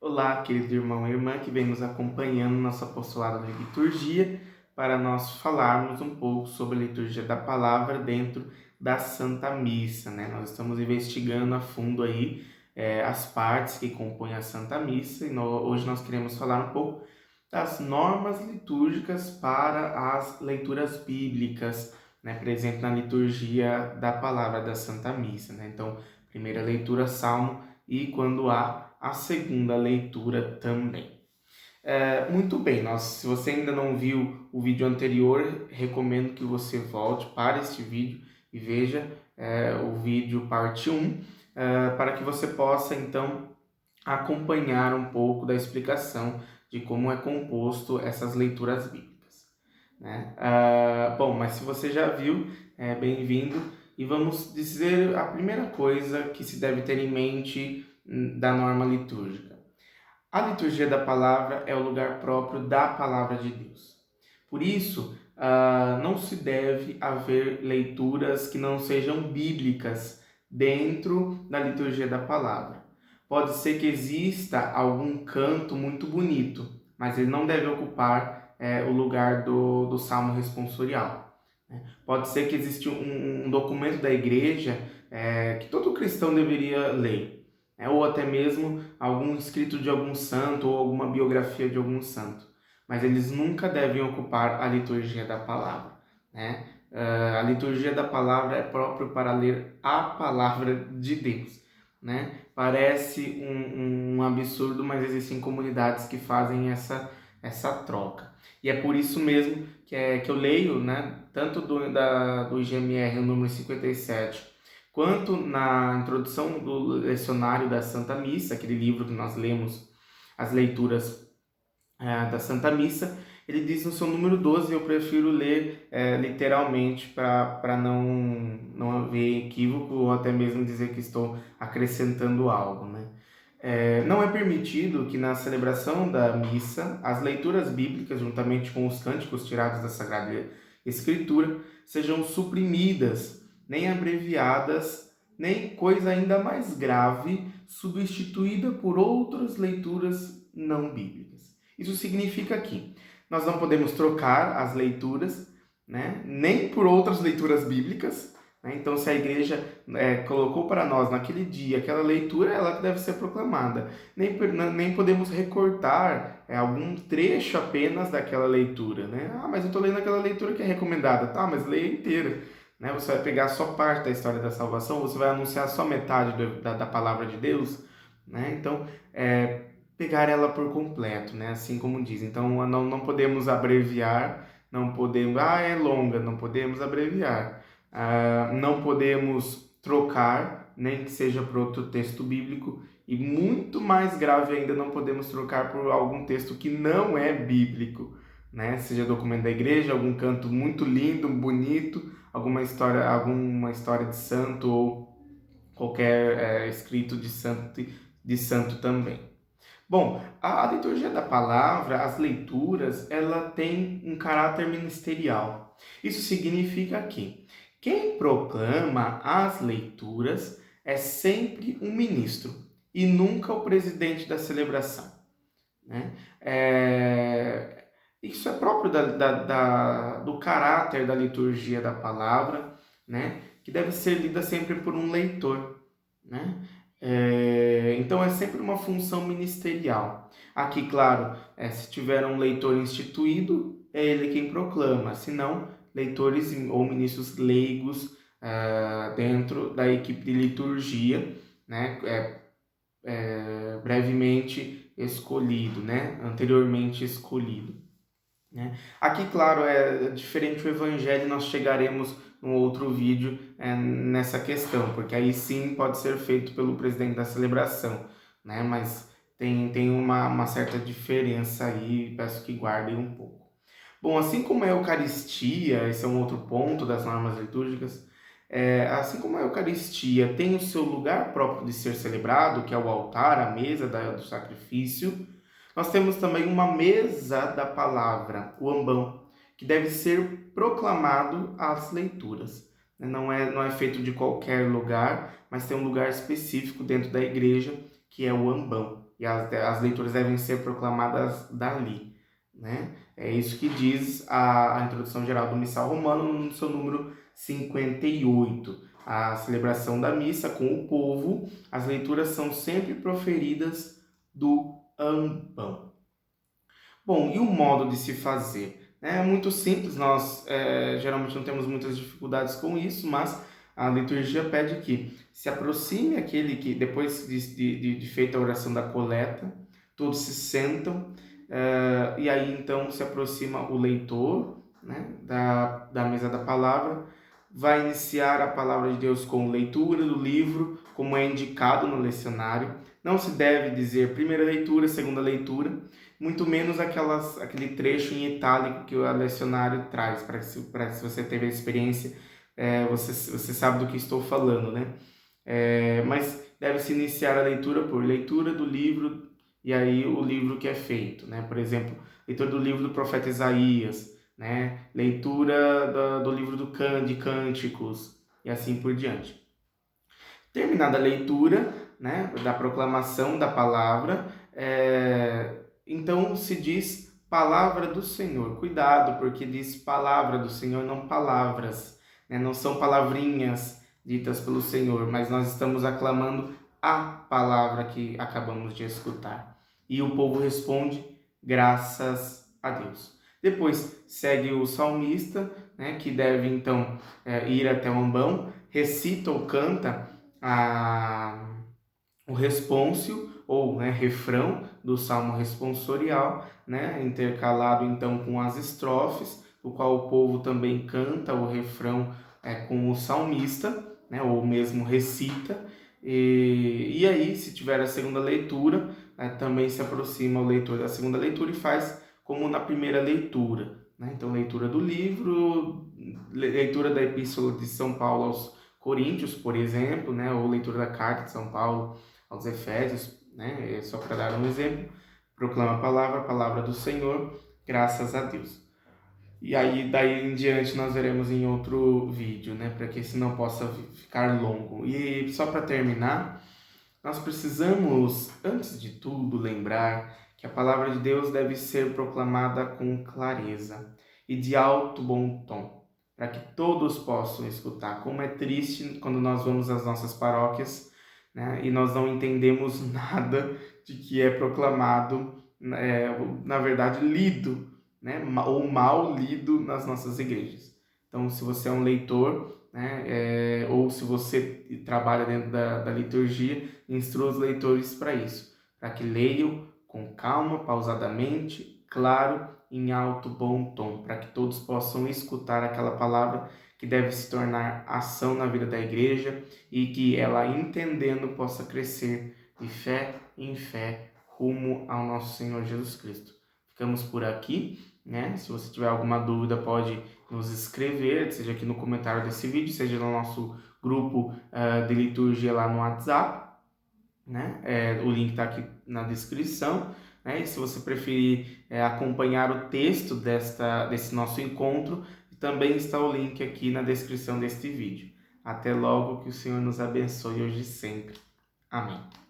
Olá, querido irmão e irmã que vem nos acompanhando no nosso apostolado de liturgia, para nós falarmos um pouco sobre a liturgia da palavra dentro da Santa Missa, né? Nós estamos investigando a fundo aí as partes que compõem a Santa Missa e hoje nós queremos falar um pouco das normas litúrgicas para as leituras bíblicas, né? Presente na liturgia da palavra da Santa Missa, né? Então, primeira leitura, Salmo, e quando há a segunda leitura também. Muito bem, se você ainda não viu o vídeo anterior, recomendo que você volte para este vídeo e veja o vídeo parte 1, para que você possa então acompanhar um pouco da explicação de como é composto essas leituras bíblicas, né? Bom, mas se você já viu, bem-vindo, e vamos dizer a primeira coisa que se deve ter em mente da norma litúrgica. A liturgia da palavra é o lugar próprio da palavra de Deus. Por isso, não se deve haver leituras que não sejam bíblicas dentro da liturgia da palavra. Pode ser que exista algum canto muito bonito, mas ele não deve ocupar o lugar do salmo responsorial. Pode ser que exista um documento da igreja que todo cristão deveria ler, ou até mesmo algum escrito de algum santo ou alguma biografia de algum santo, mas eles nunca devem ocupar a liturgia da palavra, né? A liturgia da palavra é próprio para ler a palavra de Deus, né? Parece um absurdo, mas existem comunidades que fazem essa troca. E é por isso mesmo que eu leio, né, tanto do IGMR, o número 57, quanto na introdução do lecionário da Santa Missa, aquele livro que nós lemos, as leituras da Santa Missa, ele diz no seu número 12, eu prefiro ler literalmente para não haver equívoco ou até mesmo dizer que estou acrescentando algo, né? Não é permitido que na celebração da missa as leituras bíblicas, juntamente com os cânticos tirados da Sagrada Escritura, sejam suprimidas, nem abreviadas, nem coisa ainda mais grave, substituída por outras leituras não bíblicas. Isso significa que nós não podemos trocar as leituras, né, nem por outras leituras bíblicas, né? Então, se a igreja colocou para nós naquele dia aquela leitura, ela deve ser proclamada. Nem podemos recortar algum trecho apenas daquela leitura, né? Mas eu estou lendo aquela leitura que é recomendada. Tá, mas leia inteira. Né? Você vai pegar só parte da história da salvação, você vai anunciar só metade da palavra de Deus, né? Então, pegar ela por completo, né? Assim como diz. Então, não podemos abreviar, não podemos... é longa, não podemos abreviar. Não podemos trocar, nem que seja por outro texto bíblico, e muito mais grave ainda, não podemos trocar por algum texto que não é bíblico, né? Seja documento da igreja, algum canto muito lindo, bonito, alguma história de santo ou qualquer escrito de santo também. Bom, a liturgia da palavra, as leituras, ela tem um caráter ministerial. Isso significa que quem proclama as leituras é sempre um ministro e nunca o presidente da celebração, né? Isso é próprio do caráter da liturgia da palavra, né? Que deve ser lida sempre por um leitor, né? Então é sempre uma função ministerial. Aqui, claro, se tiver um leitor instituído, é ele quem proclama, se não, leitores ou ministros leigos dentro da equipe de liturgia, né? Brevemente escolhido, né? Anteriormente escolhido, né? Aqui, claro, é diferente o evangelho, nós chegaremos num outro vídeo nessa questão, porque aí sim pode ser feito pelo presidente da celebração, né? Mas tem uma certa diferença aí, peço que guardem um pouco. Bom, assim como a Eucaristia, esse é um outro ponto das normas litúrgicas, assim como a Eucaristia tem o seu lugar próprio de ser celebrado, que é o altar, a mesa do sacrifício, nós temos também uma mesa da palavra, o ambão, que deve ser proclamado às leituras. Não é feito de qualquer lugar, mas tem um lugar específico dentro da igreja, que é o ambão. e as leituras devem ser proclamadas dali, né? É isso que diz a introdução geral do Missal Romano no seu número 58. A celebração da missa com o povo, as leituras são sempre proferidas do ambão. Bom, e o modo de se fazer? É muito simples, nós geralmente não temos muitas dificuldades com isso, mas a liturgia pede que se aproxime aquele que, depois de feita a oração da coleta, todos se sentam, e aí então se aproxima o leitor, né, da mesa da palavra, vai iniciar a palavra de Deus com leitura do livro, como é indicado no lecionário. Não se deve dizer primeira leitura, segunda leitura, muito menos aquele trecho em itálico que o lecionário traz, para que se você teve a experiência, você sabe do que estou falando, né? Mas deve-se iniciar a leitura por leitura do livro, e aí o livro que é feito, né? Por exemplo, leitura do livro do profeta Isaías, né? Leitura do livro de Cânticos, e assim por diante. Terminada a leitura, né, da proclamação da palavra, então se diz palavra do Senhor. Cuidado, porque diz palavra do Senhor, não palavras, né? Não são palavrinhas ditas pelo Senhor, mas nós estamos aclamando a palavra que acabamos de escutar. E o povo responde, graças a Deus. Depois segue o salmista, né, que deve então ir até o ambão, recita ou canta o responsio, ou refrão do salmo responsorial, né, intercalado então com as estrofes, o qual o povo também canta o refrão com o salmista, né, ou mesmo recita, e aí, se tiver a segunda leitura, também se aproxima o leitor da segunda leitura e faz como na primeira leitura, né? Então, leitura do livro, leitura da Epístola de São Paulo aos Coríntios, por exemplo, né? Ou leitura da Carta de São Paulo aos Efésios, né? Só para dar um exemplo, proclama a palavra do Senhor, graças a Deus. E aí, daí em diante, nós veremos em outro vídeo, né? Para que esse não possa ficar longo. E só para terminar, nós precisamos, antes de tudo, lembrar que a palavra de Deus deve ser proclamada com clareza e de alto bom tom, para que todos possam escutar. Como é triste quando nós vamos às nossas paróquias, né, e nós não entendemos nada de que é proclamado, na verdade, lido, né, ou mal lido nas nossas igrejas. Então, se você é um leitor, né, ou se você trabalha dentro da liturgia, instrua os leitores para isso, para que leiam com calma, pausadamente, claro, em alto bom tom, para que todos possam escutar aquela palavra que deve se tornar ação na vida da igreja e que ela, entendendo, possa crescer de fé em fé rumo ao nosso Senhor Jesus Cristo. Ficamos por aqui, né? Se você tiver alguma dúvida, pode nos escrever, seja aqui no comentário desse vídeo, seja no nosso grupo de liturgia lá no WhatsApp, né? O link está aqui na descrição, né? E se você preferir acompanhar o texto desse nosso encontro, também está o link aqui na descrição deste vídeo. Até logo, que o Senhor nos abençoe hoje e sempre. Amém.